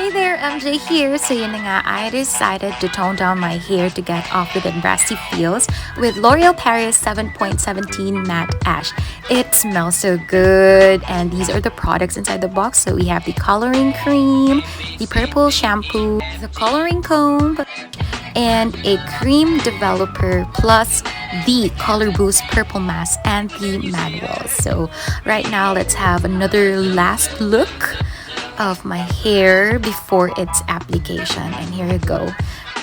Hey there, MJ here. So yun na nga, I decided to tone down my hair to get off with the brassy feels with L'Oreal Paris 7.17 Matte Ash. It smells so good, and these are the products inside the box. So we have the coloring cream, the purple shampoo, the coloring comb, and a cream developer plus the color boost purple mask and the manual. So right now let's have another last look of my hair before its application, and here you go.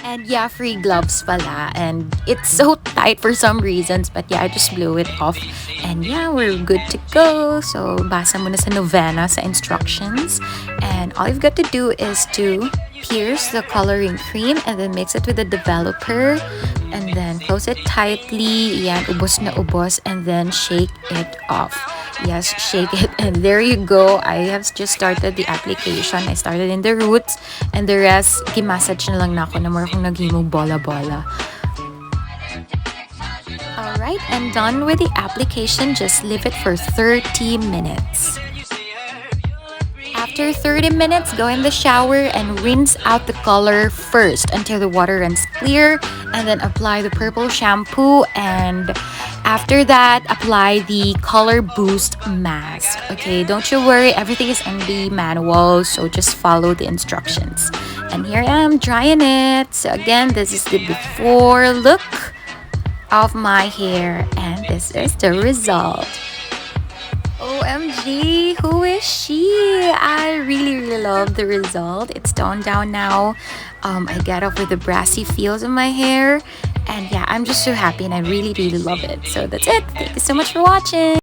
And yeah, free gloves pala, and it's so tight for some reasons, but yeah, I just blew it off, and yeah, we're good to go. So basa muna sa novena sa instructions, and all you've got to do is to pierce the coloring cream and then mix it with the developer and then close it tightly. Yan, ubos na ubos, and then shake it off. Yes, shake it, and there you go. I have just started the application. I started in the roots, and the rest gimassage na lang na ako na mura kong naghimo bola-bola. Alright, and done with the application. Just leave it for 30 minutes. After 30 minutes, go in the shower and rinse out the color first until the water runs clear, and then apply the purple shampoo, and after that, apply the color boost mask. Okay, don't you worry, everything is in the manual, so just follow the instructions. And here I am drying it. So again, this is the before look of my hair, and this is the result. OMG, who is she? I really love the result. It's toned down now. I get off with the brassy feels in my hair, and yeah, I'm just so happy, and I really love it. So that's it. Thank you so much for watching.